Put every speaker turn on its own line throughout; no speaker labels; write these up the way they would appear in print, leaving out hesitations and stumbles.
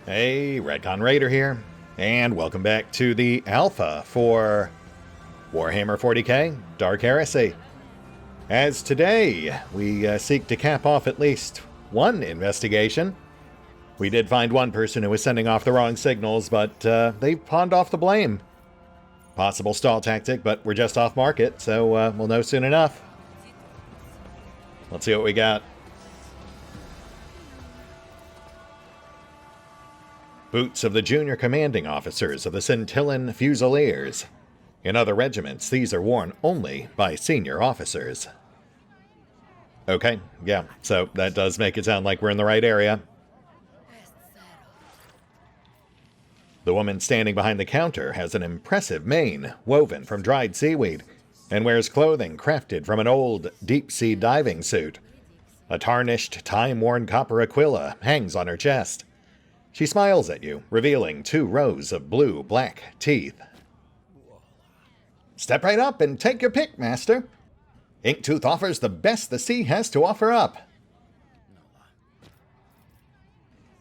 Hey, RetconRaider here, and welcome back to the alpha for Warhammer 40k Dark Heresy. As today, we seek to cap off at least one investigation. We did find one person who was sending off the wrong signals, but they pawned off the blame. Possible stall tactic, but we're just off market, so we'll know soon enough. Let's see what we got. Boots of the junior commanding officers of the Scintillan Fusiliers. In other regiments, these are worn only by senior officers. Okay, yeah, so that does make it sound like we're in the right area. The woman standing behind the counter has an impressive mane woven from dried seaweed and wears clothing crafted from an old deep-sea diving suit. A tarnished, time-worn copper aquila hangs on her chest. She smiles at you, revealing 2 rows of blue-black teeth. Step right up and take your pick, Master. Inktooth offers the best the sea has to offer up.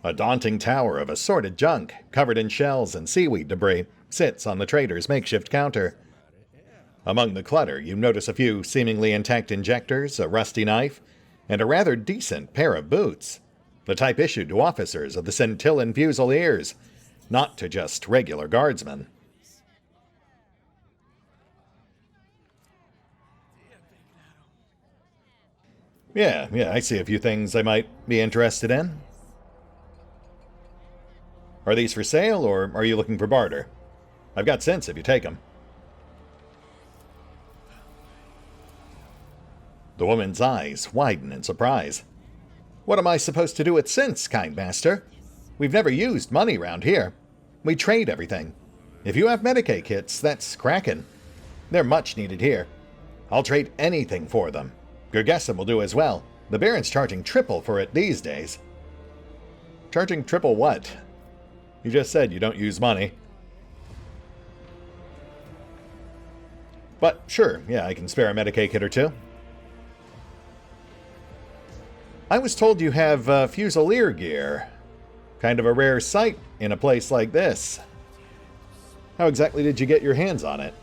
A daunting tower of assorted junk, covered in shells and seaweed debris, sits on the trader's makeshift counter. Among the clutter, you notice a few seemingly intact injectors, a rusty knife, and a rather decent pair of boots. The type issued to officers of the Scintillan Fusiliers, not to just regular guardsmen. Yeah, I see a few things I might be interested in. Are these for sale, or are you looking for barter? I've got sense if you take them. The woman's eyes widen in surprise. What am I supposed to do with sense, kind master? We've never used money round here. We trade everything. If you have Medicaid kits, that's crackin'. They're much needed here. I'll trade anything for them. Gergesem will do as well. The Baron's charging triple for it these days. Charging triple what? You just said you don't use money. But sure, yeah, I can spare a Medicaid kit or two. I was told you have Fusilier gear. Kind of a rare sight in a place like this. How exactly did you get your hands on it?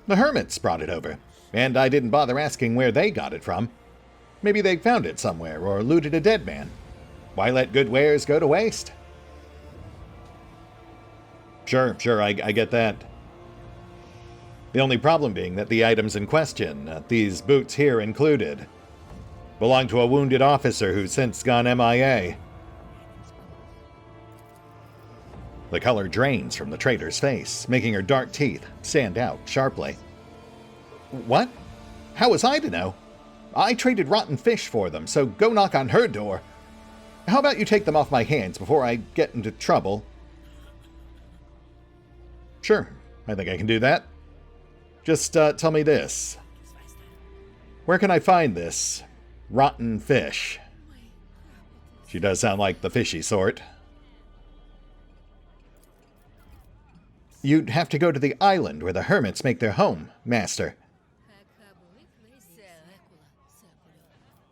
The hermits brought it over, and I didn't bother asking where they got it from. Maybe they found it somewhere or looted a dead man. Why let good wares go to waste? Sure, I get that. The only problem being that the items in question, these boots here included, belong to a wounded officer who's since gone MIA. The color drains from the trader's face, making her dark teeth stand out sharply. What? How was I to know? I traded rotten fish for them, so go knock on her door. How about you take them off my hands before I get into trouble? Sure, I think I can do that. Just tell me this. Where can I find this rotten fish? She does sound like the fishy sort. You'd have to go to the island where the hermits make their home, Master.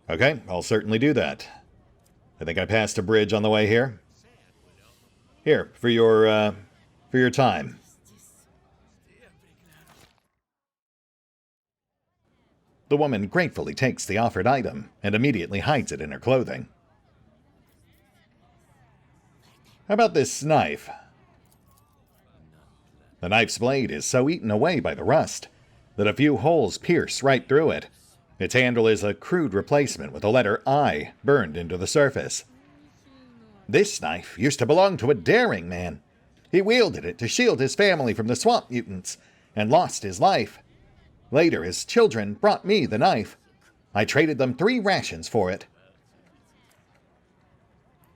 Okay, I'll certainly do that. I think I passed a bridge on the way here. Here, for your time. The woman gratefully takes the offered item and immediately hides it in her clothing. How about this knife? The knife's blade is so eaten away by the rust that a few holes pierce right through it. Its handle is a crude replacement with the letter I burned into the surface. This knife used to belong to a daring man. He wielded it to shield his family from the swamp mutants and lost his life. Later, his children brought me the knife. I traded them 3 rations for it.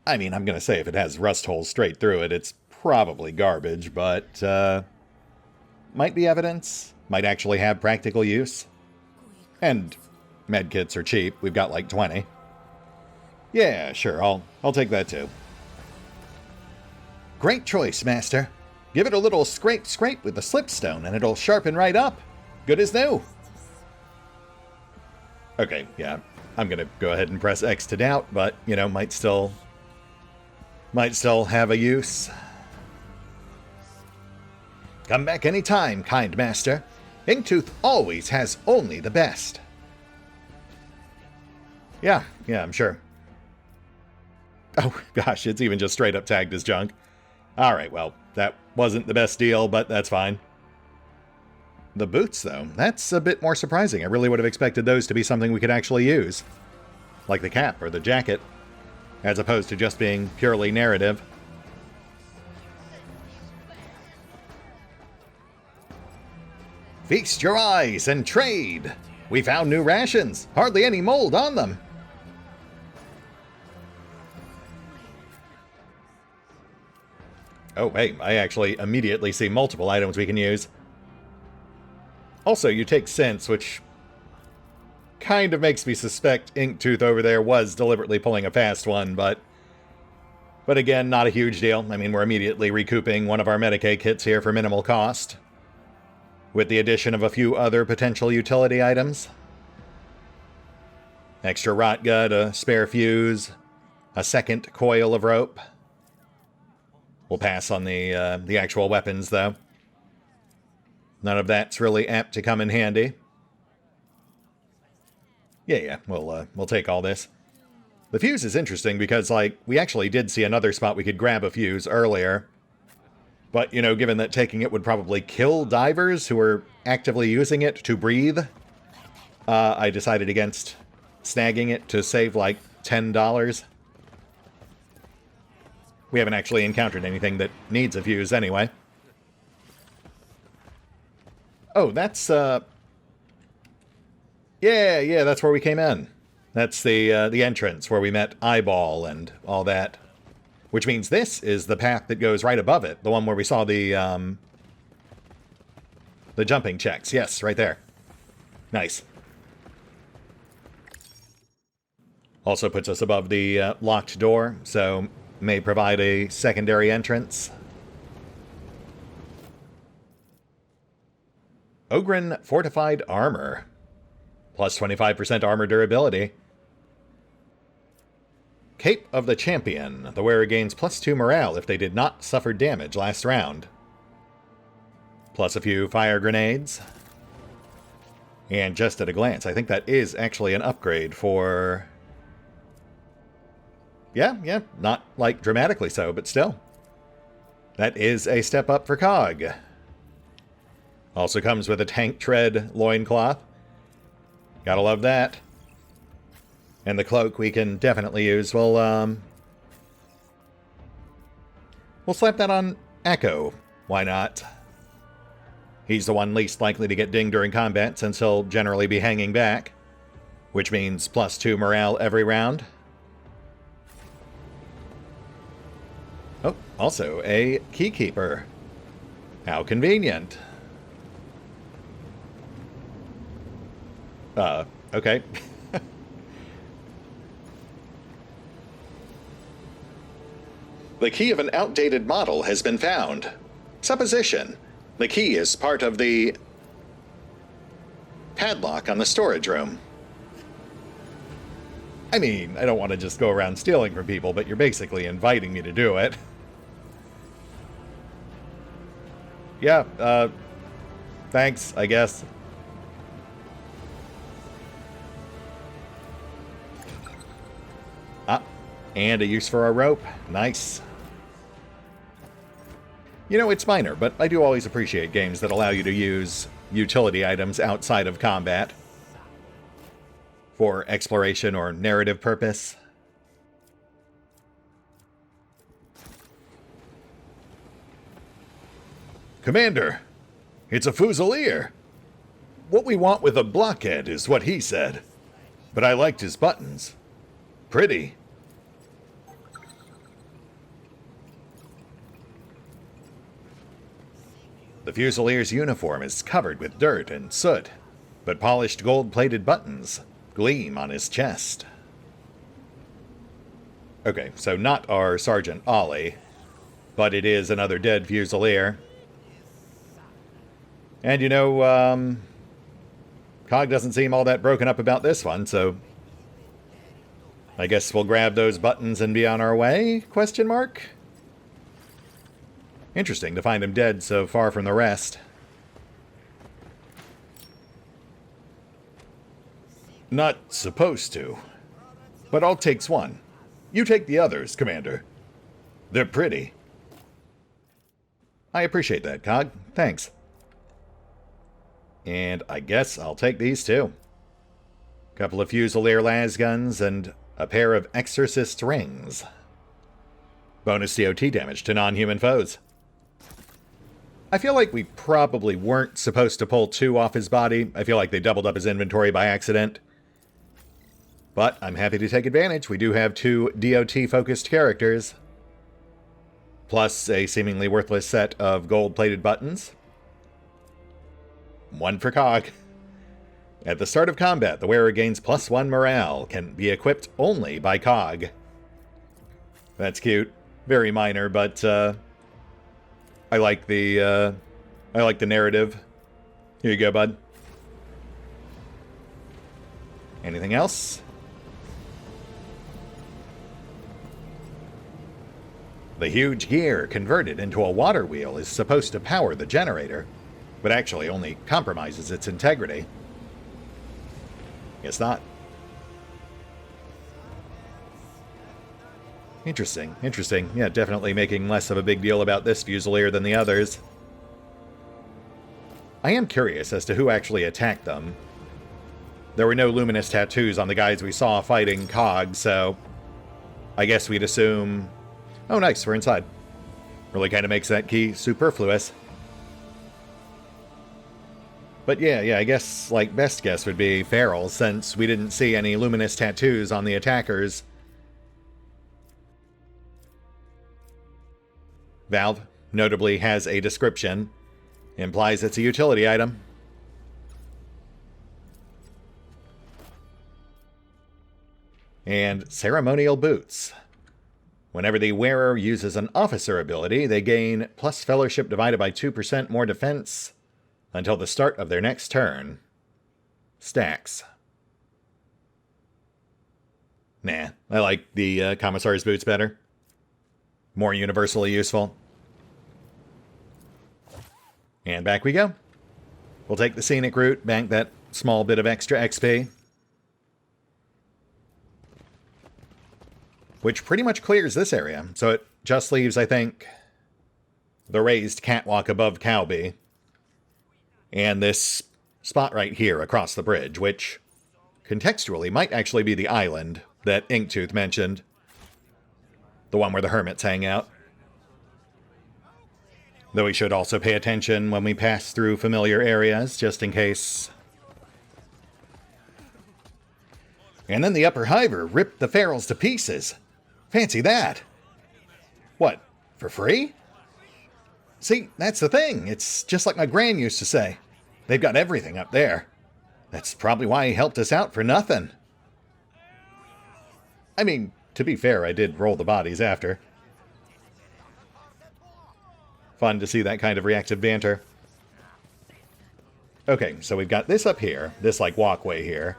I mean, I'm going to say if it has rust holes straight through it, it's probably garbage, but, might be evidence. Might actually have practical use. And medkits are cheap. We've got like 20. Yeah, sure, I'll take that too. Great choice, Master. Give it a little scrape with the slipstone and it'll sharpen right up. Good as new. Okay, yeah. I'm going to go ahead and press X to doubt, but, you know, might still have a use. Come back any time, kind master. Inktooth always has only the best. Yeah, I'm sure. Oh, gosh, it's even just straight up tagged as junk. Alright, well, that wasn't the best deal, but that's fine. The boots, though, that's a bit more surprising. I really would have expected those to be something we could actually use. Like the cap or the jacket, as opposed to just being purely narrative. Feast your eyes and trade! We found new rations, hardly any mold on them. Oh, hey, I actually immediately see multiple items we can use. Also, you take sense, which kind of makes me suspect Inktooth over there was deliberately pulling a fast one, but again, not a huge deal. I mean, we're immediately recouping one of our Medicaid kits here for minimal cost, with the addition of a few other potential utility items. Extra rot gut, a spare fuse, a second coil of rope. We'll pass on the actual weapons, though. None of that's really apt to come in handy. Yeah, we'll take all this. The fuse is interesting because, like, we actually did see another spot we could grab a fuse earlier. But, you know, given that taking it would probably kill divers who are actively using it to breathe, I decided against snagging it to save, like, $10. We haven't actually encountered anything that needs a fuse anyway. Oh, that's, Yeah, that's where we came in. That's the entrance where we met Eyeball and all that. Which means this is the path that goes right above it. The one where we saw the jumping checks. Yes, right there. Nice. Also puts us above the locked door, so may provide a secondary entrance. Ogren Fortified Armor. Plus 25% armor durability. Cape of the Champion. The wearer gains plus 2 morale if they did not suffer damage last round. Plus a few fire grenades. And just at a glance, I think that is actually an upgrade for... Yeah, not like dramatically so, but still. That is a step up for Cog. Also comes with a tank tread loincloth. Gotta love that. And the cloak we can definitely use. We'll slap that on Echo. Why not? He's the one least likely to get dinged during combat, since he'll generally be hanging back. Which means plus 2 morale every round. Oh, also a Keykeeper. How convenient. Okay. The key of an outdated model has been found. Supposition. The key is part of the padlock on the storage room. I mean, I don't want to just go around stealing from people, but you're basically inviting me to do it. Yeah, thanks, I guess. And a use for our rope. Nice. You know, it's minor, but I do always appreciate games that allow you to use utility items outside of combat for exploration or narrative purpose. Commander, it's a Fusilier. What we want with a blockhead is what he said. But I liked his buttons. Pretty. The Fusilier's uniform is covered with dirt and soot, but polished gold-plated buttons gleam on his chest. Okay, so not our Sergeant Ollie, but it is another dead Fusilier. And you know, Cog doesn't seem all that broken up about this one, so I guess we'll grab those buttons and be on our way? Question mark? Interesting to find him dead so far from the rest. Not supposed to. But all takes one. You take the others, Commander. They're pretty. I appreciate that, Cog. Thanks. And I guess I'll take these too. Couple of Fusilier lasguns and a pair of Exorcist rings. Bonus DOT damage to non-human foes. I feel like we probably weren't supposed to pull 2 off his body. I feel like they doubled up his inventory by accident. But I'm happy to take advantage. We do have 2 DOT-focused characters. Plus a seemingly worthless set of gold-plated buttons. 1 for Cog. At the start of combat, the wearer gains +1 morale. Can be equipped only by Cog. That's cute. Very minor, but I like the narrative. Here you go, bud. Anything else? The huge gear converted into a water wheel is supposed to power the generator, but actually only compromises its integrity. Guess not. Interesting, interesting. Yeah, definitely making less of a big deal about this Fusilier than the others. I am curious as to who actually attacked them. There were no luminous tattoos on the guys we saw fighting Cog, so I guess we'd assume... Oh, nice, we're inside. Really kind of makes that key superfluous. But yeah, I guess, like, best guess would be Feral, since we didn't see any luminous tattoos on the attackers. Valve notably has a description. Implies it's a utility item. And ceremonial boots. Whenever the wearer uses an officer ability, they gain plus fellowship divided by 2% more defense until the start of their next turn. Stacks. Nah, I like the Commissar's boots better. More universally useful. And back we go. We'll take the scenic route, bank that small bit of extra XP. Which pretty much clears this area, so it just leaves, I think, the raised catwalk above Cowby. And this spot right here across the bridge, which contextually might actually be the island that Inktooth mentioned. The one where the hermits hang out. Though we should also pay attention when we pass through familiar areas, just in case. And then the Upper Hiver ripped the ferals to pieces. Fancy that. What, for free? See, that's the thing. It's just like my gran used to say. They've got everything up there. That's probably why he helped us out for nothing. I mean, to be fair, I did roll the bodies after. Fun to see that kind of reactive banter. Okay, so we've got this up here, this like walkway here.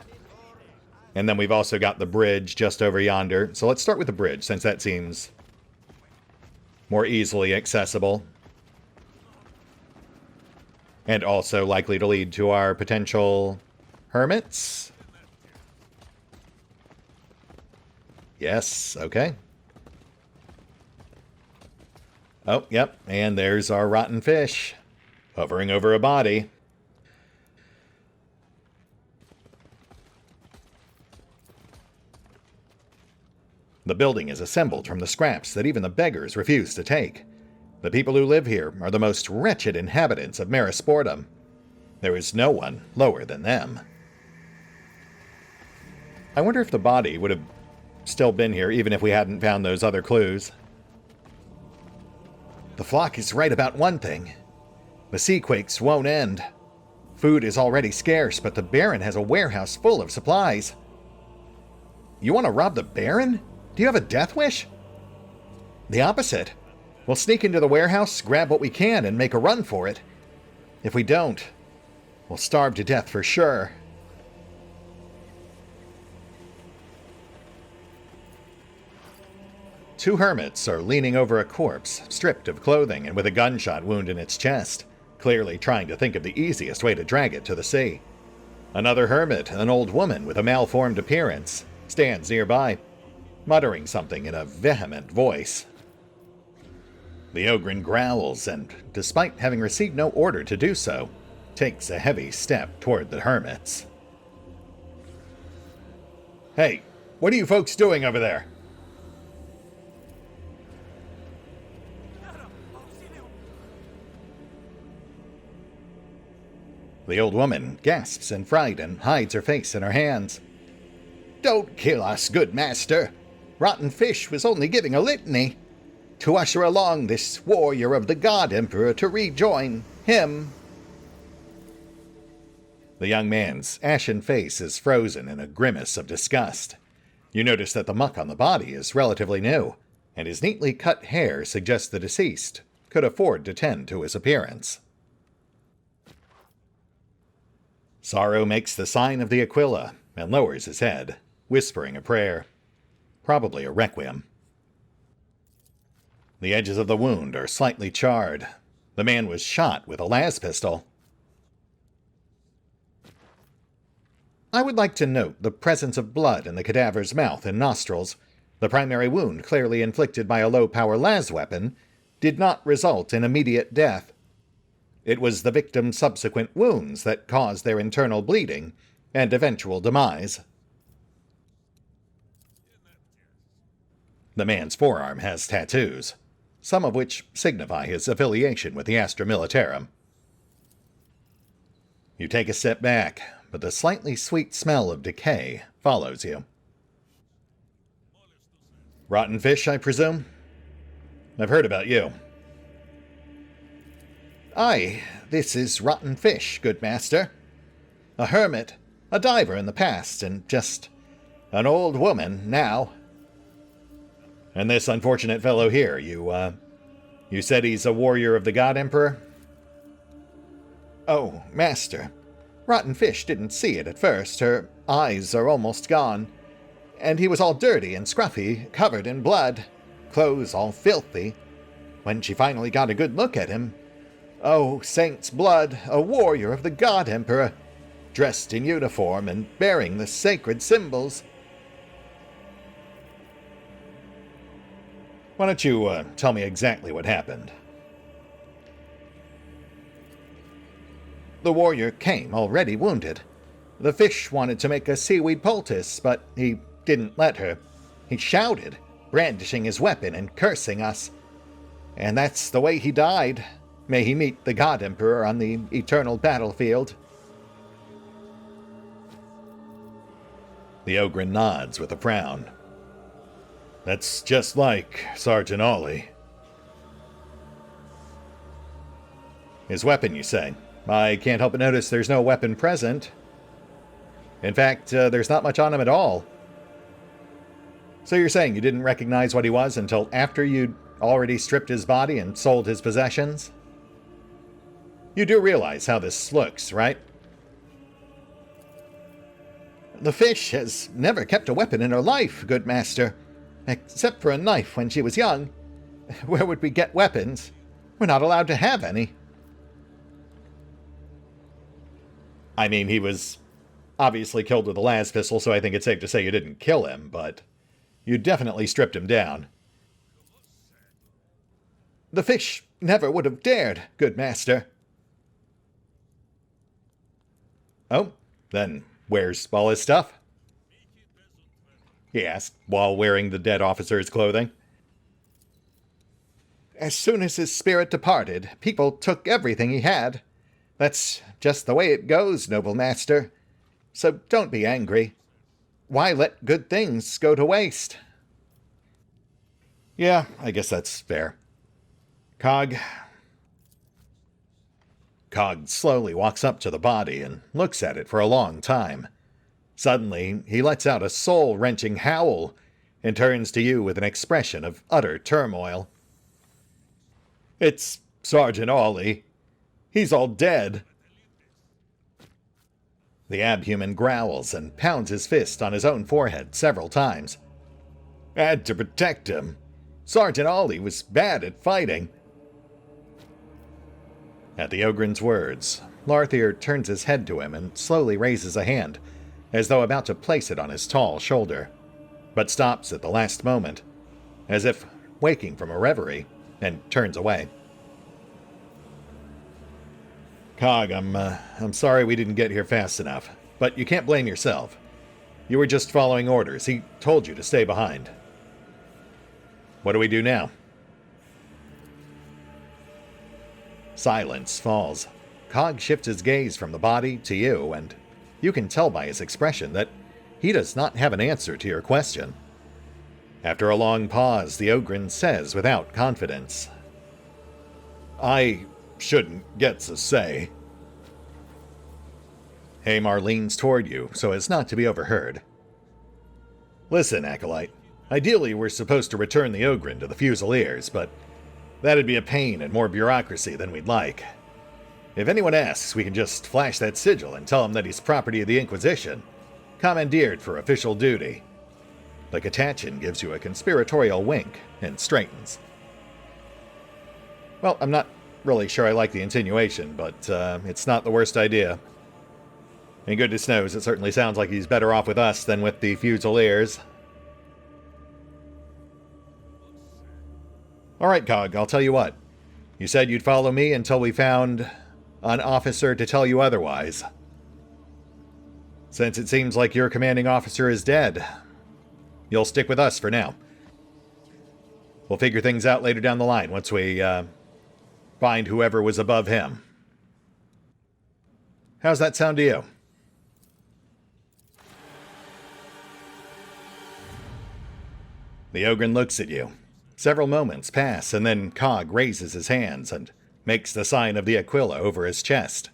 And then we've also got the bridge just over yonder. So let's start with the bridge, since that seems more easily accessible. And also likely to lead to our potential hermits. Yes, okay. Oh, yep, and there's our rotten fish, hovering over a body. The building is assembled from the scraps that even the beggars refuse to take. The people who live here are the most wretched inhabitants of Merisportum. There is no one lower than them. I wonder if the body would have still been here even if we hadn't found those other clues. The flock is right about one thing. The seaquakes won't end. Food is already scarce, but the Baron has a warehouse full of supplies. You want to rob the Baron? Do you have a death wish? The opposite. We'll sneak into the warehouse, grab what we can, and make a run for it. If we don't, we'll starve to death for sure. Two hermits are leaning over a corpse, stripped of clothing and with a gunshot wound in its chest, clearly trying to think of the easiest way to drag it to the sea. Another hermit, an old woman with a malformed appearance, stands nearby, muttering something in a vehement voice. The Ogren growls and, despite having received no order to do so, takes a heavy step toward the hermits. "Hey, what are you folks doing over there?" The old woman gasps in fright and hides her face in her hands. "Don't kill us, good master. Rotten Fish was only giving a litany to usher along this warrior of the God Emperor to rejoin him." The young man's ashen face is frozen in a grimace of disgust. You notice that the muck on the body is relatively new, and his neatly cut hair suggests the deceased could afford to tend to his appearance. Sorrow makes the sign of the Aquila and lowers his head, whispering a prayer. Probably a requiem. The edges of the wound are slightly charred. The man was shot with a las pistol. I would like to note the presence of blood in the cadaver's mouth and nostrils. The primary wound, clearly inflicted by a low-power las weapon, did not result in immediate death. It was the victim's subsequent wounds that caused their internal bleeding and eventual demise. The man's forearm has tattoos, some of which signify his affiliation with the Astra Militarum. You take a step back, but the slightly sweet smell of decay follows you. Rotten fish, I presume? I've heard about you. Aye, this is Rotten Fish, good master. A hermit, a diver in the past, and just an old woman now. And this unfortunate fellow here, you said he's a warrior of the God Emperor? Oh, master, Rotten Fish didn't see it at first. Her eyes are almost gone. And he was all dirty and scruffy, covered in blood, clothes all filthy. When she finally got a good look at him, oh, saint's blood, a warrior of the God Emperor, dressed in uniform and bearing the sacred symbols. Why don't you tell me exactly what happened? The warrior came already wounded. The fish wanted to make a seaweed poultice, but he didn't let her. He shouted, brandishing his weapon and cursing us. And that's the way he died. May he meet the God Emperor on the eternal battlefield. The Ogren nods with a frown. That's just like Sergeant Ollie. His weapon, you say? I can't help but notice there's no weapon present. In fact, there's not much on him at all. So you're saying you didn't recognize what he was until after you'd already stripped his body and sold his possessions? You do realize how this looks, right? The fish has never kept a weapon in her life, good master. Except for a knife when she was young. Where would we get weapons? We're not allowed to have any. I mean, he was obviously killed with a las pistol, so I think it's safe to say you didn't kill him, but you definitely stripped him down. The fish never would have dared, good master. Oh, then where's all his stuff? He asked, while wearing the dead officer's clothing. As soon as his spirit departed, people took everything he had. That's just the way it goes, noble master. So don't be angry. Why let good things go to waste? Yeah, I guess that's fair. Cog slowly walks up to the body and looks at it for a long time. Suddenly, he lets out a soul-wrenching howl and turns to you with an expression of utter turmoil. It's Sergeant Ollie. He's all dead. The abhuman growls and pounds his fist on his own forehead several times. Had to protect him. Sergeant Ollie was bad at fighting. At the Ogren's words, Larthier turns his head to him and slowly raises a hand, as though about to place it on his tall shoulder, but stops at the last moment, as if waking from a reverie, and turns away. Cog, I'm sorry we didn't get here fast enough, but you can't blame yourself. You were just following orders. He told you to stay behind. What do we do now? Silence falls. Cog shifts his gaze from the body to you, and you can tell by his expression that he does not have an answer to your question. After a long pause, the Ogren says without confidence, I shouldn't get to say. Seymore leans toward you so as not to be overheard. Listen, Acolyte. Ideally, we're supposed to return the Ogren to the Fusiliers, but that'd be a pain and more bureaucracy than we'd like. If anyone asks, we can just flash that sigil and tell them that he's property of the Inquisition, commandeered for official duty. The Catachan gives you a conspiratorial wink and straightens. Well, I'm not really sure I like the insinuation, but it's not the worst idea. And goodness knows, it certainly sounds like he's better off with us than with the Fusiliers. Alright, Cog, I'll tell you what. You said you'd follow me until we found an officer to tell you otherwise. Since it seems like your commanding officer is dead, you'll stick with us for now. We'll figure things out later down the line once we find whoever was above him. How's that sound to you? The Ogren looks at you. Several moments pass, and then Cog raises his hands and makes the sign of the Aquila over his chest,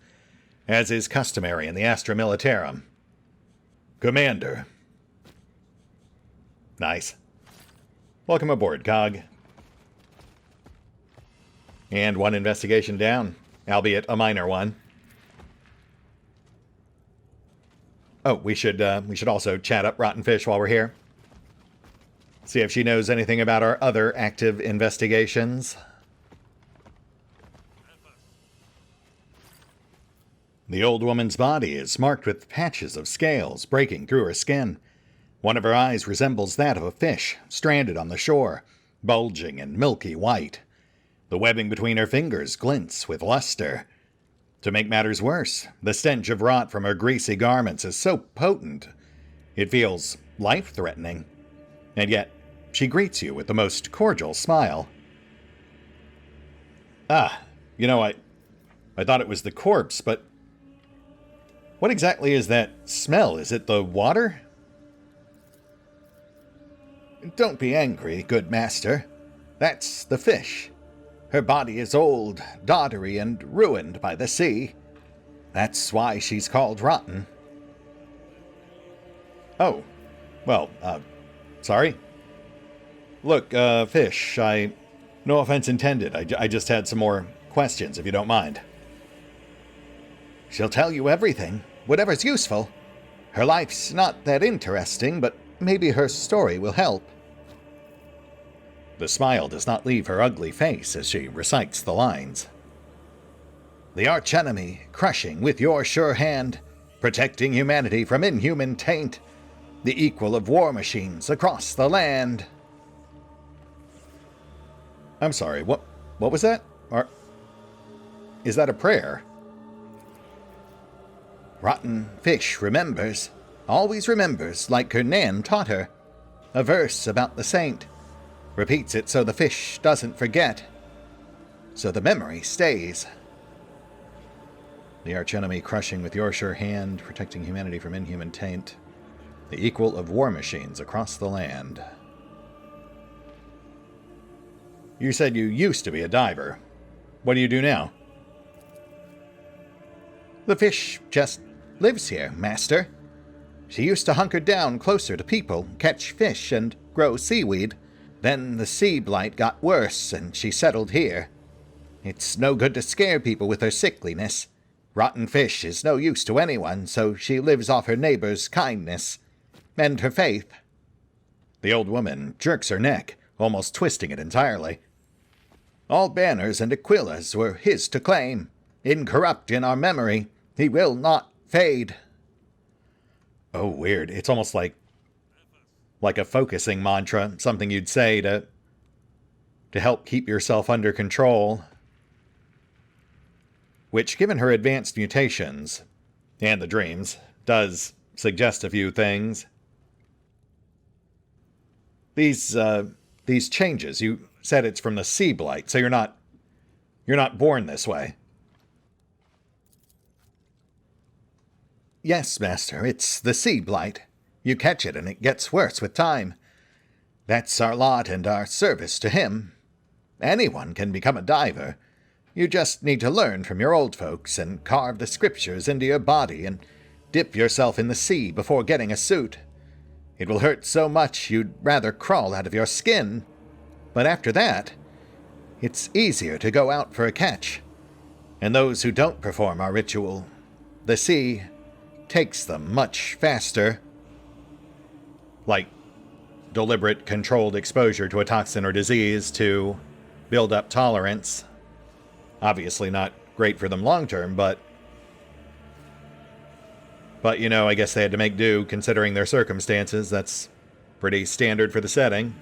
as is customary in the Astra Militarum. Commander. Nice. Welcome aboard, Cog. And one investigation down, albeit a minor one. Oh, we should also chat up Rotten Fish while we're here. See if she knows anything about our other active investigations. The old woman's body is marked with patches of scales breaking through her skin. One of her eyes resembles that of a fish, stranded on the shore, bulging and milky white. The webbing between her fingers glints with luster. To make matters worse, the stench of rot from her greasy garments is so potent, it feels life-threatening. And yet, she greets you with the most cordial smile. Ah, you know, I thought it was the corpse, but what exactly is that smell? Is it the water? Don't be angry, good master. That's the fish. Her body is old, doddery, and ruined by the sea. That's why she's called rotten. Oh, well, sorry. Look, Fish, no offense intended. I just had some more questions, if you don't mind. She'll tell you everything, whatever's useful. Her life's not that interesting, but maybe her story will help. The smile does not leave her ugly face as she recites the lines. The archenemy, crushing with your sure hand, protecting humanity from inhuman taint, the equal of war machines across the land. I'm sorry, what was that? Is that a prayer? Rotten Fish remembers, always remembers like her nan taught her. A verse about the saint. Repeats it so the fish doesn't forget. So the memory stays. The archenemy crushing with your sure hand, protecting humanity from inhuman taint. The equal of war machines across the land. You said you used to be a diver. What do you do now? The fish just lives here, master. She used to hunker down closer to people, catch fish, and grow seaweed. Then the sea blight got worse, and she settled here. It's no good to scare people with her sickliness. Rotten fish is no use to anyone, so she lives off her neighbor's kindness and her faith. The old woman jerks her neck, almost twisting it entirely. All banners and aquillas were his to claim. Incorrupt in our memory, he will not fade. Oh, weird. It's almost like a focusing mantra, something you'd say to help keep yourself under control. Which, given her advanced mutations, and the dreams, does suggest a few things. These changes, you said it's from the sea blight, so you're not born this way. Yes, Master, it's the sea blight. You catch it and it gets worse with time. That's our lot and our service to him. Anyone can become a diver. You just need to learn from your old folks and carve the scriptures into your body and dip yourself in the sea before getting a suit. It will hurt so much you'd rather crawl out of your skin. But after that, it's easier to go out for a catch. And those who don't perform our ritual, the sea takes them much faster. Like deliberate, controlled exposure to a toxin or disease to build up tolerance. Obviously not great for them long term, but you know, I guess they had to make do considering their circumstances. That's pretty standard for the setting.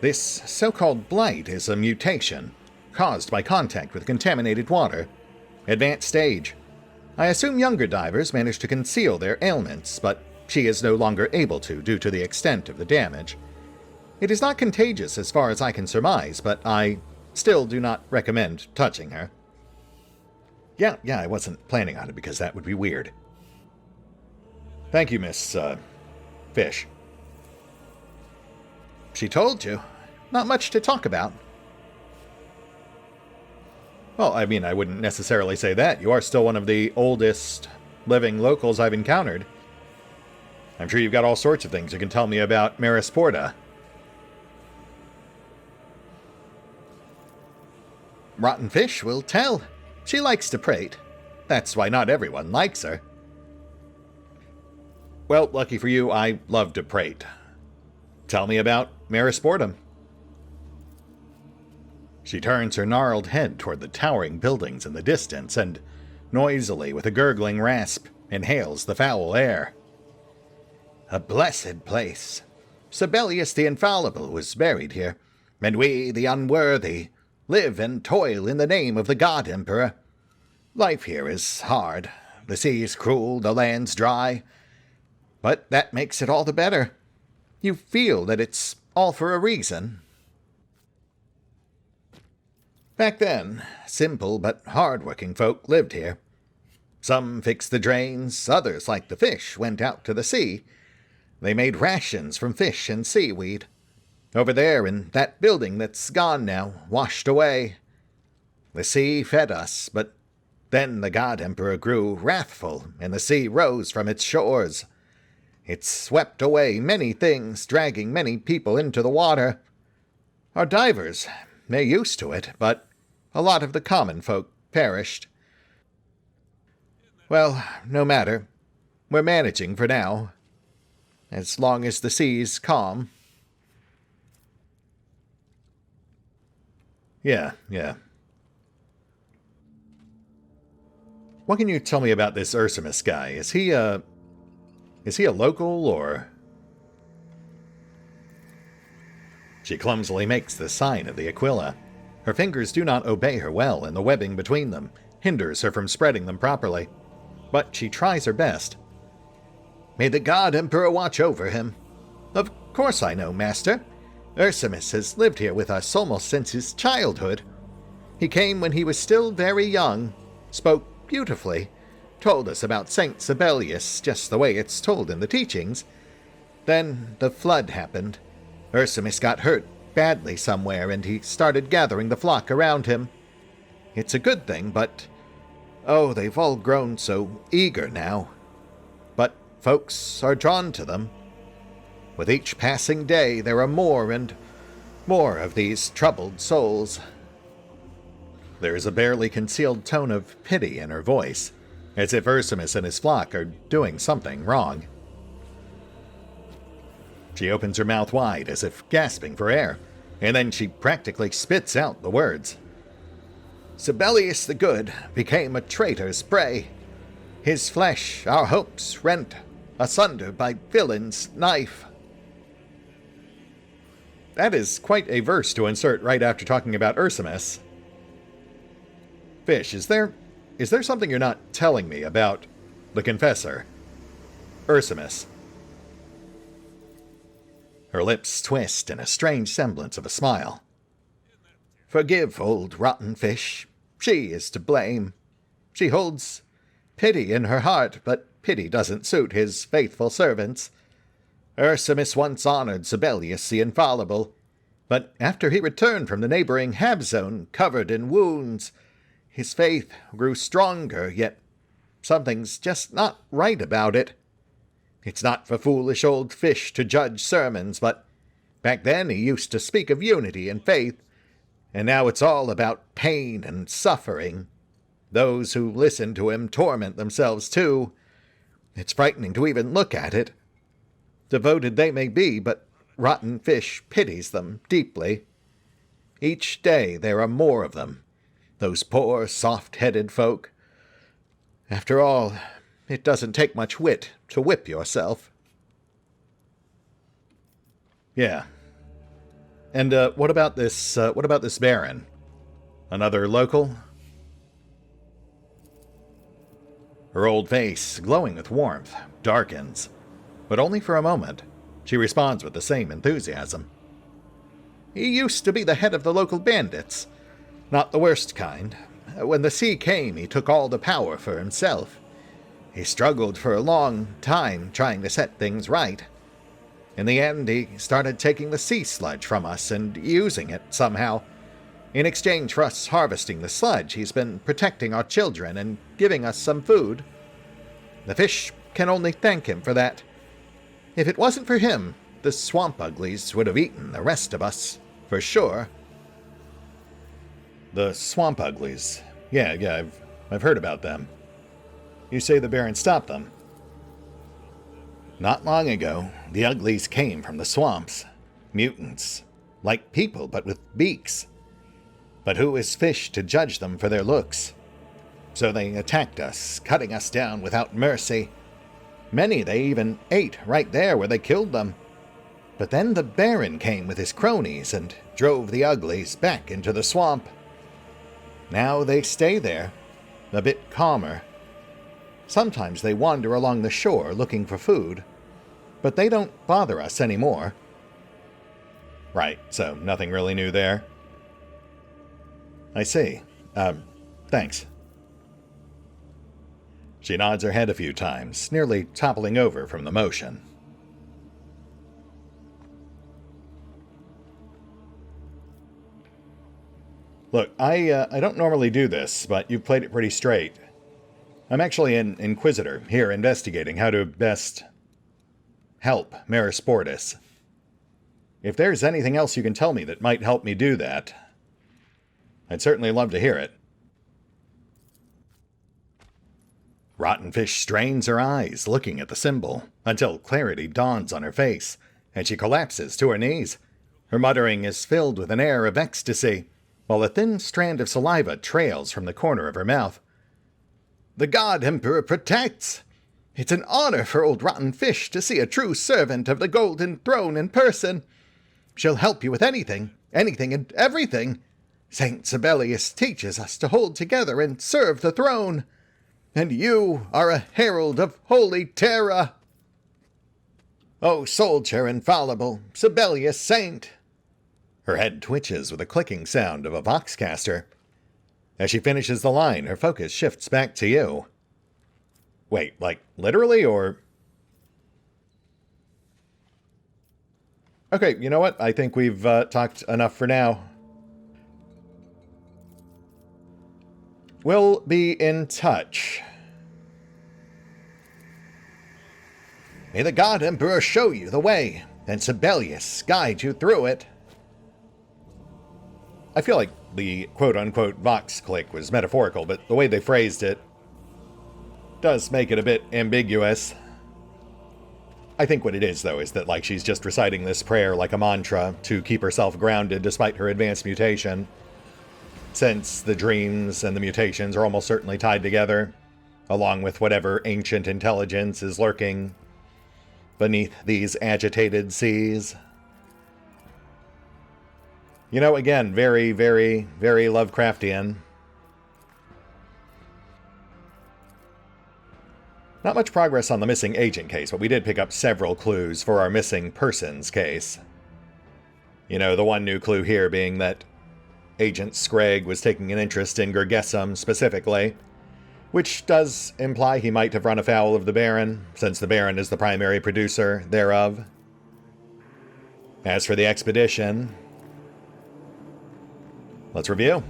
This so-called blight is a mutation caused by contact with contaminated water. Advanced stage. I assume younger divers manage to conceal their ailments, but she is no longer able to due to the extent of the damage. It is not contagious as far as I can surmise, but I still do not recommend touching her. Yeah, I wasn't planning on it because that would be weird. Thank you, Miss, Fish. She told you. Not much to talk about. Well, I mean, I wouldn't necessarily say that. You are still one of the oldest living locals I've encountered. I'm sure you've got all sorts of things you can tell me about Marisporta. Rotten Fish will tell. She likes to prate. That's why not everyone likes her. Well, lucky for you, I love to prate. Tell me about Marisportum. She turns her gnarled head toward the towering buildings in the distance and, noisily, with a gurgling rasp, inhales the foul air. A blessed place. Sibelius the Infallible was buried here, and we, the unworthy, live and toil in the name of the God Emperor. Life here is hard. The sea is cruel, the land's dry. But that makes it all the better. You feel that it's all for a reason. Back then, simple but hard-working folk lived here. Some fixed the drains, others, like the fish, went out to the sea. They made rations from fish and seaweed. Over there in that building that's gone now, washed away. The sea fed us, but then the God Emperor grew wrathful, and the sea rose from its shores. It swept away many things, dragging many people into the water. Our divers, they're used to it, but a lot of the common folk perished. Well, no matter. We're managing for now. As long as the sea's calm. Yeah. What can you tell me about this Ursimus guy? Is he a local, or? She clumsily makes the sign of the Aquila. Her fingers do not obey her well, and the webbing between them hinders her from spreading them properly. But she tries her best. May the God Emperor watch over him. Of course I know, Master. Ursimus has lived here with us almost since his childhood. He came when he was still very young, spoke beautifully, told us about Saint Sibelius just the way it's told in the teachings. Then the flood happened. Ursimus got hurt badly somewhere, and he started gathering the flock around him. It's a good thing, but oh, they've all grown so eager now. But folks are drawn to them. With each passing day, there are more and more of these troubled souls. There is a barely concealed tone of pity in her voice, as if Ursimus and his flock are doing something wrong. She opens her mouth wide as if gasping for air, and then she practically spits out the words. Sibelius the Good became a traitor's prey. His flesh our hopes rent asunder by villain's knife. That is quite a verse to insert right after talking about Ursimus. Fish, is there something you're not telling me about the Confessor? Ursimus. Her lips twist in a strange semblance of a smile. Forgive old rotten fish. She is to blame. She holds pity in her heart, but pity doesn't suit his faithful servants. Ursimus once honored Sibelius the Infallible, but after he returned from the neighboring Hab Zone covered in wounds, his faith grew stronger, yet something's just not right about it. It's not for foolish old fish to judge sermons, but back then he used to speak of unity and faith, and now it's all about pain and suffering. Those who listen to him torment themselves too. It's frightening to even look at it. Devoted they may be, but rotten fish pities them deeply. Each day there are more of them, those poor soft-headed folk. After all, it doesn't take much wit to whip yourself. Yeah. And what about this Baron? Another local? Her old face, glowing with warmth, darkens. But only for a moment. She responds with the same enthusiasm. He used to be the head of the local bandits. Not the worst kind. When the sea came, he took all the power for himself. He struggled for a long time trying to set things right. In the end, he started taking the sea sludge from us and using it somehow. In exchange for us harvesting the sludge, he's been protecting our children and giving us some food. The fish can only thank him for that. If it wasn't for him, the swamp uglies would have eaten the rest of us, for sure. The swamp uglies. Yeah, I've heard about them. You say the Baron stopped them? Not long ago, the uglies came from the swamps. Mutants. Like people, but with beaks. But who is fish to judge them for their looks? So they attacked us, cutting us down without mercy. Many they even ate right there where they killed them. But then the Baron came with his cronies and drove the uglies back into the swamp. Now they stay there, a bit calmer. Sometimes they wander along the shore looking for food, but they don't bother us anymore. Right, so nothing really new there. I see. Thanks. She nods her head a few times, nearly toppling over from the motion. Look, I don't normally do this, but you've played it pretty straight. I'm actually an Inquisitor, here investigating how to best help Merisportus. If there's anything else you can tell me that might help me do that, I'd certainly love to hear it. Rottenfish strains her eyes, looking at the symbol, until clarity dawns on her face, and she collapses to her knees. Her muttering is filled with an air of ecstasy, while a thin strand of saliva trails from the corner of her mouth. The God Emperor protects! It's an honor for old rotten fish to see a true servant of the Golden Throne in person. She'll help you with anything and everything. Saint Sibelius teaches us to hold together and serve the throne. And you are a herald of holy terror. O soldier infallible, Sibelius saint! Her head twitches with the clicking sound of a voxcaster. As she finishes the line, her focus shifts back to you. Wait, like, literally, or... Okay, you know what? I think we've talked enough for now. We'll be in touch. May the God Emperor show you the way, and Sibelius guide you through it. I feel like the quote-unquote Vox click was metaphorical, but the way they phrased it does make it a bit ambiguous. I think what it is, though, is that, like, she's just reciting this prayer like a mantra to keep herself grounded despite her advanced mutation, since the dreams and the mutations are almost certainly tied together, along with whatever ancient intelligence is lurking beneath these agitated seas. You know, again, very, very, very Lovecraftian. Not much progress on the missing agent case, but we did pick up several clues for our missing persons case. You know, the one new clue here being that Agent Scragg was taking an interest in Gergesum specifically, which does imply he might have run afoul of the Baron, since the Baron is the primary producer thereof. As for the expedition, let's review.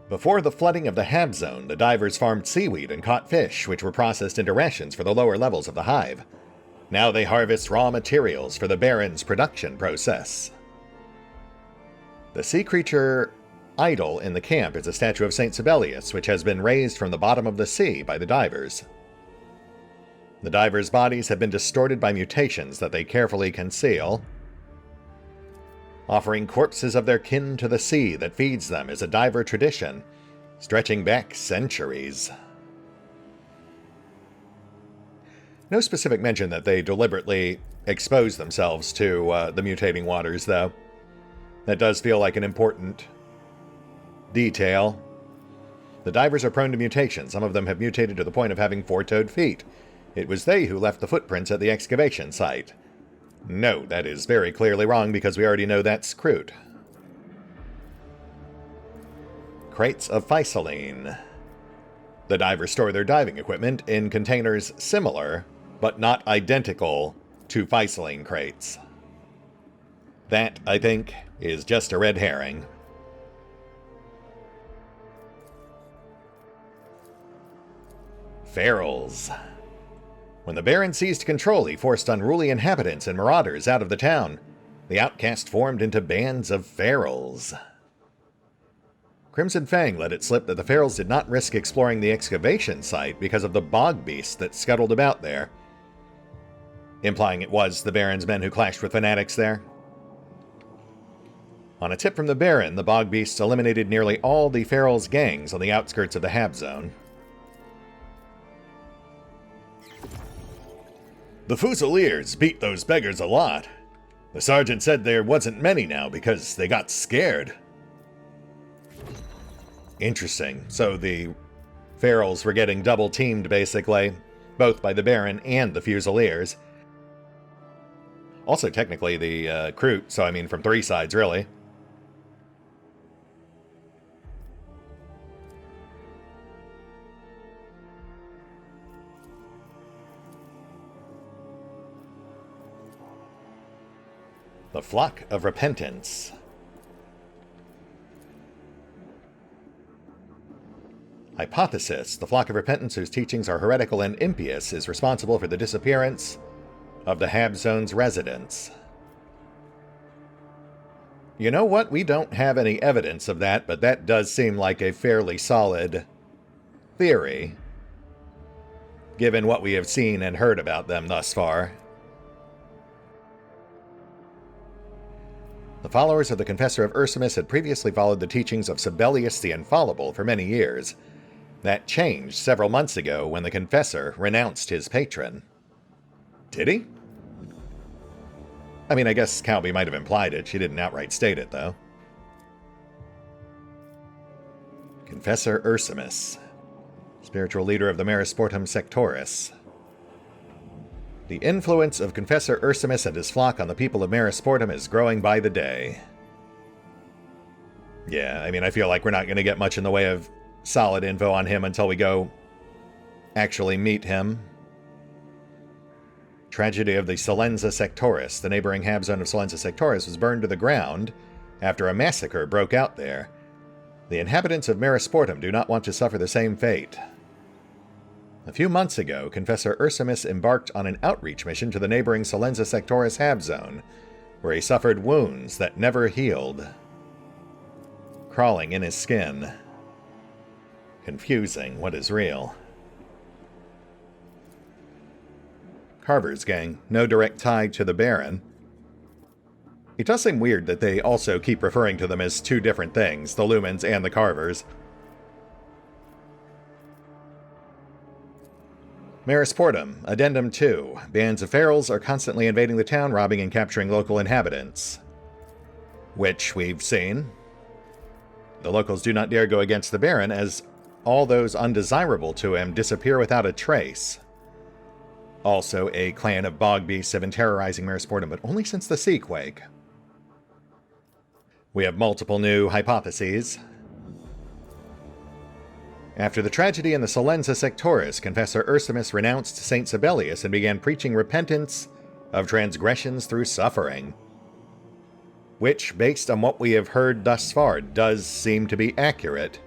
Before the flooding of the Hab Zone, the divers farmed seaweed and caught fish, which were processed into rations for the lower levels of the hive. Now they harvest raw materials for the Baron's production process. The sea creature idol in the camp is a statue of St. Sibelius, which has been raised from the bottom of the sea by the divers. The divers' bodies have been distorted by mutations that they carefully conceal. Offering corpses of their kin to the sea that feeds them is a diver tradition, stretching back centuries. No specific mention that they deliberately expose themselves to the mutating waters, though. That does feel like an important detail. The divers are prone to mutation. Some of them have mutated to the point of having four-toed feet. It was they who left the footprints at the excavation site. No, that is very clearly wrong because we already know that's Kroot. Crates of Physaline. The divers store their diving equipment in containers similar, but not identical, to Physaline crates. That, I think, is just a red herring. Ferals. When the Baron seized control, he forced unruly inhabitants and marauders out of the town. The outcast formed into bands of ferals. Crimson Fang let it slip that the ferals did not risk exploring the excavation site because of the bog beast that scuttled about there, implying it was the Baron's men who clashed with fanatics there. On a tip from the Baron, the bog beasts eliminated nearly all the ferals' gangs on the outskirts of the Hab Zone. The Fusiliers beat those beggars a lot. The sergeant said there wasn't many now because they got scared. Interesting. So the ferals were getting double-teamed, basically, both by the Baron and the Fusiliers. Also, technically, the Kroot, so I mean from three sides, really. The Flock of Repentance. Hypothesis: the Flock of Repentance, whose teachings are heretical and impious, is responsible for the disappearance of the Hab Zone's residents. You know what? We don't have any evidence of that, but that does seem like a fairly solid theory, given what we have seen and heard about them thus far. The followers of the Confessor of Ursimus had previously followed the teachings of Sibelius the Infallible for many years. That changed several months ago when the Confessor renounced his patron. Did he? I mean, I guess Calby might have implied it. She didn't outright state it, though. Confessor Ursimus, spiritual leader of the Merisportum Sectoris. The influence of Confessor Ursimus and his flock on the people of Merisportum is growing by the day. Yeah, I mean, I feel like we're not going to get much in the way of solid info on him until we go actually meet him. Tragedy of the Selenza Sectoris. The neighboring Hab Zone of Selenza Sectoris was burned to the ground after a massacre broke out there. The inhabitants of Merisportum do not want to suffer the same fate. A few months ago, Confessor Ursimus embarked on an outreach mission to the neighboring Selenza Sectoris Hab Zone, where he suffered wounds that never healed, crawling in his skin. Confusing what is real. Carver's gang, no direct tie to the Baron. It does seem weird that they also keep referring to them as two different things, the Lumens and the Carvers. Marisportum, Addendum 2. Bands of ferals are constantly invading the town, robbing and capturing local inhabitants. Which we've seen. The locals do not dare go against the Baron, as all those undesirable to him disappear without a trace. Also, a clan of bog beasts have been terrorizing Marisportum, but only since the Seaquake. We have multiple new hypotheses. After the tragedy in the Silenza Sectoris, Confessor Ursimus renounced Saint Sibelius and began preaching repentance of transgressions through suffering. Which, based on what we have heard thus far, does seem to be accurate.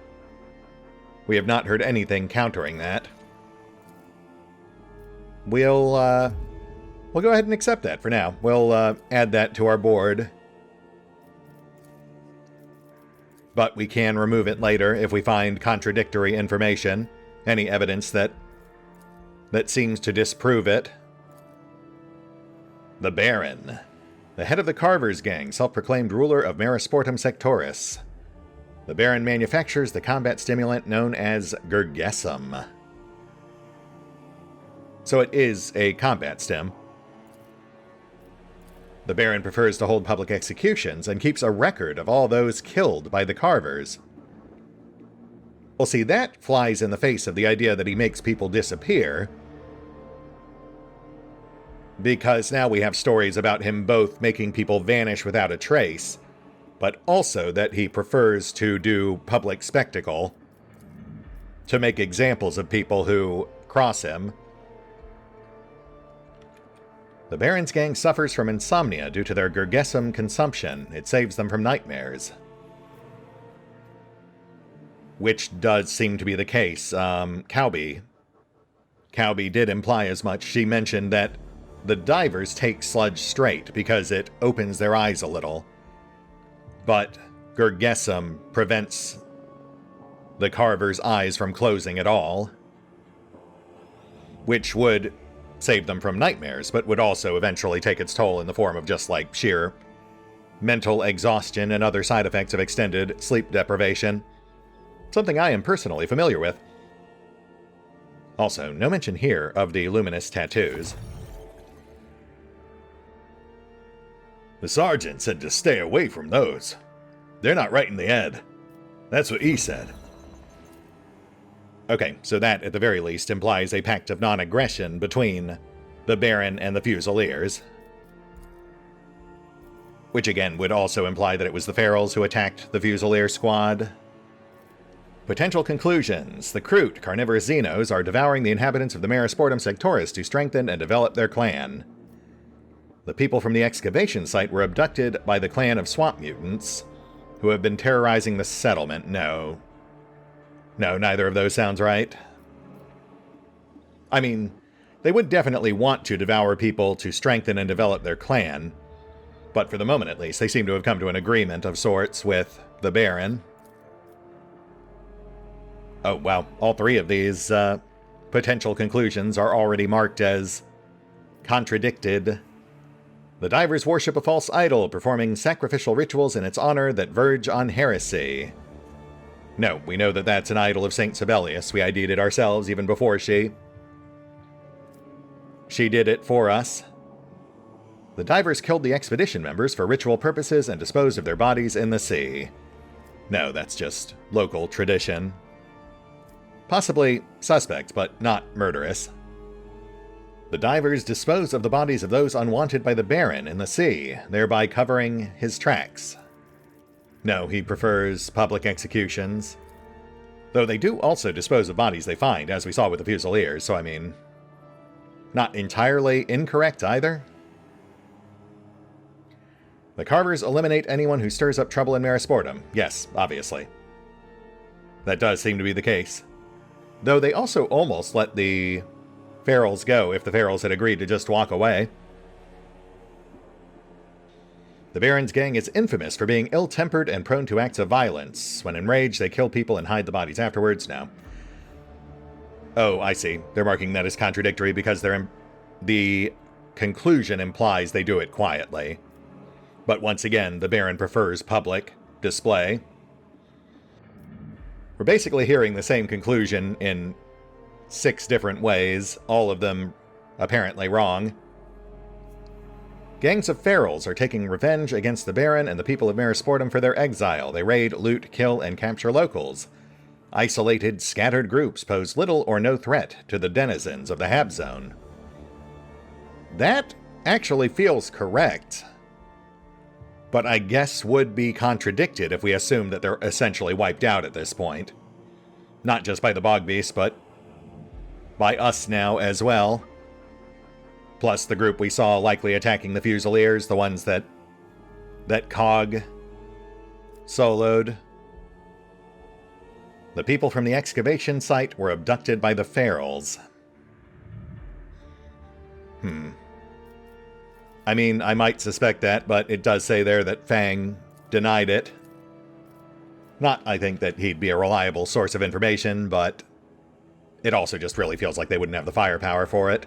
We have not heard anything countering that. We'll go ahead and accept that for now. We'll add that to our board. But we can remove it later if we find contradictory information, any evidence that seems to disprove it. The Baron, the head of the Carvers gang, self-proclaimed ruler of Marisportum Sectoris. The Baron manufactures the combat stimulant known as Gergesum. So it is a combat stim. The Baron prefers to hold public executions and keeps a record of all those killed by the Carvers. Well, see, that flies in the face of the idea that he makes people disappear, because now we have stories about him both making people vanish without a trace, but also that he prefers to do public spectacle, to make examples of people who cross him. The Baron's gang suffers from insomnia due to their Gergesum consumption. It saves them from nightmares. Which does seem to be the case. Cowby did imply as much. She mentioned that the divers take sludge straight because it opens their eyes a little. But Gergesum prevents the Carver's eyes from closing at all, which would save them from nightmares, but would also eventually take its toll in the form of just like sheer mental exhaustion and other side effects of extended sleep deprivation. Something I am personally familiar with. Also, no mention here of the luminous tattoos. The sergeant said to stay away from those. They're not right in the head. That's what he said. Okay, so that, at the very least, implies a pact of non-aggression between the Baron and the Fusiliers. Which, again, would also imply that it was the Ferals who attacked the Fusilier squad. Potential conclusions. The Kroot, carnivorous Xenos, are devouring the inhabitants of the Marisportum Sectoris to strengthen and develop their clan. The people from the excavation site were abducted by the clan of swamp mutants, who have been terrorizing the settlement. No, neither of those sounds right. I mean, they would definitely want to devour people to strengthen and develop their clan, but for the moment at least, they seem to have come to an agreement of sorts with the Baron. Oh, wow, all three of these potential conclusions are already marked as contradicted. The divers worship a false idol, performing sacrificial rituals in its honor that verge on heresy. No, we know that that's an idol of Saint Sibelius. We ID'd it ourselves even before she did it for us. The divers killed the expedition members for ritual purposes and disposed of their bodies in the sea. No, that's just local tradition. Possibly suspect, but not murderous. The divers dispose of the bodies of those unwanted by the Baron in the sea, thereby covering his tracks. No, he prefers public executions. Though they do also dispose of bodies they find, as we saw with the Fusiliers, so I mean, not entirely incorrect either. The Carvers eliminate anyone who stirs up trouble in Marisportum. Yes, obviously. That does seem to be the case. Though they also almost let the Ferals go if the Ferals had agreed to just walk away. The Baron's gang is infamous for being ill-tempered and prone to acts of violence. When enraged, they kill people and hide the bodies afterwards. Now, Oh, I see. They're marking that as contradictory because the conclusion implies they do it quietly. But once again, the Baron prefers public display. We're basically hearing the same conclusion in 6 different ways, all of them apparently wrong. Gangs of ferals are taking revenge against the Baron and the people of Merisportum for their exile. They raid, loot, kill, and capture locals. Isolated, scattered groups pose little or no threat to the denizens of the Hab Zone. That actually feels correct, but I guess would be contradicted if we assume that they're essentially wiped out at this point. Not just by the Bog Beast, but by us now as well. Plus the group we saw likely attacking the Fusiliers, the ones that Cog soloed. The people from the excavation site were abducted by the ferals. I mean, I might suspect that, but it does say there that Fang denied it. Not, I think, that he'd be a reliable source of information, but it also just really feels like they wouldn't have the firepower for it.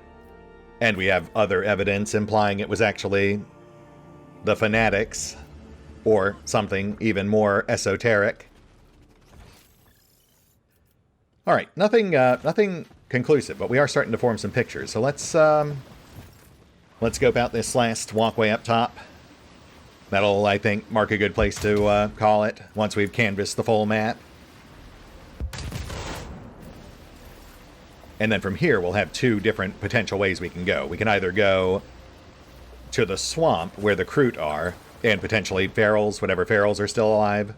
And we have other evidence implying it was actually the Fanatics, or something even more esoteric. Alright, nothing conclusive, but we are starting to form some pictures, so let's scope out this last walkway up top. That'll, I think, mark a good place to call it, once we've canvassed the full map. And then from here, we'll have 2 different potential ways we can go. We can either go to the swamp, where the Kroot are, and potentially ferals, whatever ferals are still alive.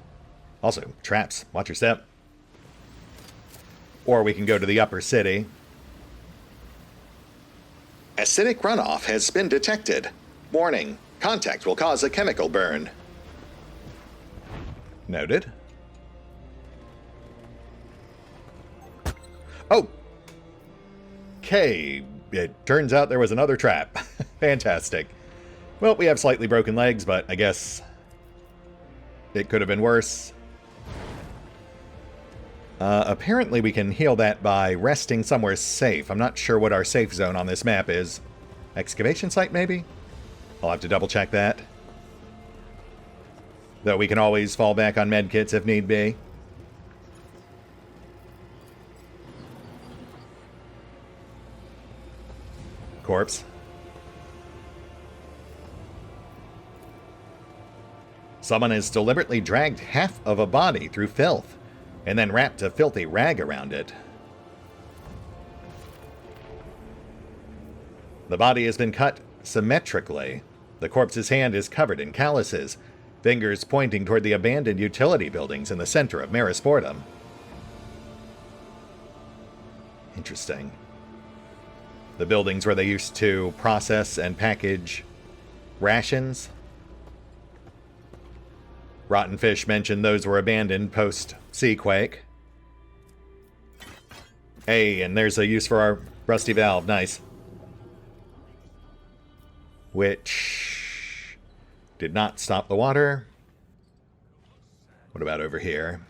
Also, traps. Watch your step. Or we can go to the upper city. Acidic runoff has been detected. Warning, contact will cause a chemical burn. Noted. Oh! Okay, it turns out there was another trap. Fantastic. Well, we have slightly broken legs, but I guess it could have been worse. Apparently we can heal that by resting somewhere safe. I'm not sure what our safe zone on this map is. Excavation site, maybe? I'll have to double check that. Though we can always fall back on medkits if need be. Corpse. Someone has deliberately dragged half of a body through filth, and then wrapped a filthy rag around it. The body has been cut symmetrically. The corpse's hand is covered in calluses, fingers pointing toward the abandoned utility buildings in the center of Merisportum. Interesting. The buildings where they used to process and package rations. Rotten Fish mentioned those were abandoned post-Seaquake. Hey, and there's a use for our rusty valve. Nice. Which did not stop the water. What about over here?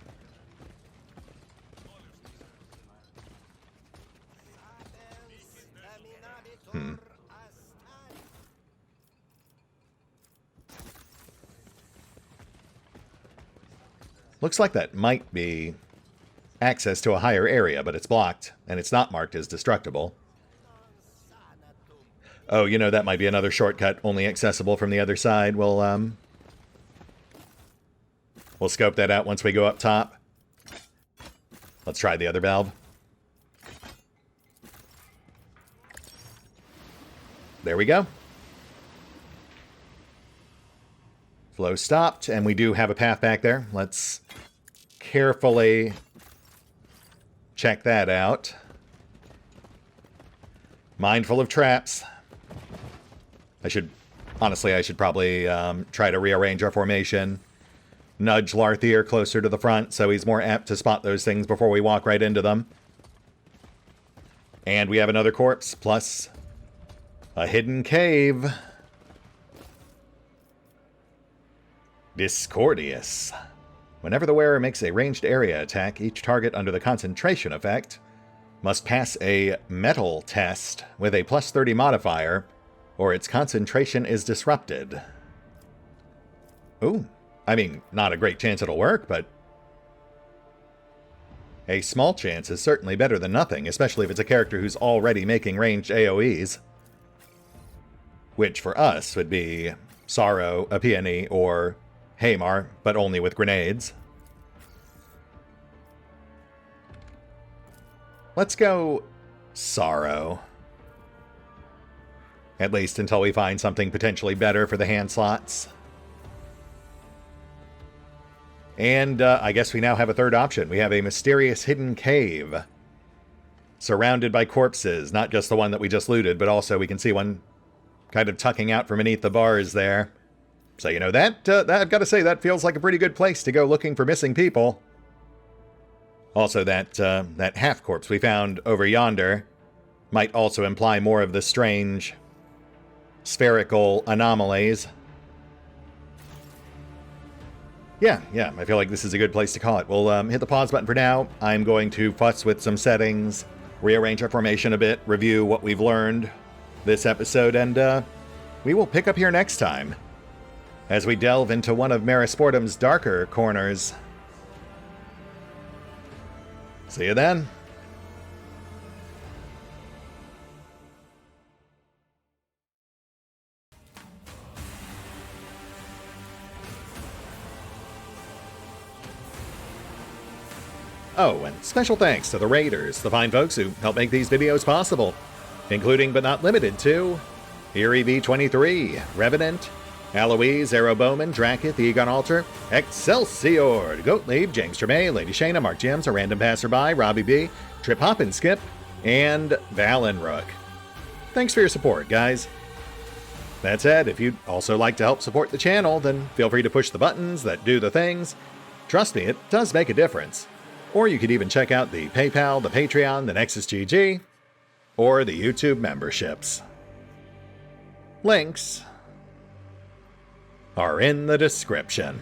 Looks like that might be access to a higher area, but it's blocked, and it's not marked as destructible. Oh, you know, that might be another shortcut, only accessible from the other side. We'll scope that out once we go up top. Let's try the other valve. There we go. Flow stopped, and we do have a path back there. Let's carefully check that out. Mindful of traps. I should probably try to rearrange our formation. Nudge Larthier closer to the front so he's more apt to spot those things before we walk right into them. And we have another corpse, plus a hidden cave. Discordious. Whenever the wearer makes a ranged area attack, each target under the concentration effect Must pass a metal test with a plus 30 modifier, or its concentration is disrupted. Ooh, I mean, not a great chance it'll work, but a small chance is certainly better than nothing, especially if it's a character who's already making ranged AoEs. Which for us would be Sorrow, a Peony, or Seymore, but only with grenades. Let's go Sorrow. At least until we find something potentially better for the hand slots. And I guess we now have a third option. We have a mysterious hidden cave. Surrounded by corpses. Not just the one that we just looted, but also we can see one kind of tucking out from beneath the bars there. So, you know, that I've got to say, that feels like a pretty good place to go looking for missing people. Also, that half-corpse we found over yonder might also imply more of the strange spherical anomalies. Yeah, I feel like this is a good place to call it. We'll hit the pause button for now. I'm going to fuss with some settings, rearrange our formation a bit, review what we've learned this episode, and we will pick up here next time as we delve into one of Merisportum's darker corners. See you then. Oh, and special thanks to the Raiders, the fine folks who help make these videos possible, including but not limited to EreV23, Revenant, Alois, Bowman, Drakiith, EgonAlter, Exsellsior, Gottlieb, James Trimmier, Lady Shayna, Mark Giemza, RandomPassrby, RobbyB, Triphoppenskip, and Valinrook. Thanks for your support, guys. That said, if you'd also like to help support the channel, then feel free to push the buttons that do the things. Trust me, it does make a difference. Or you could even check out the PayPal, the Patreon, the Nexus GG, or the YouTube memberships. Links are in the description.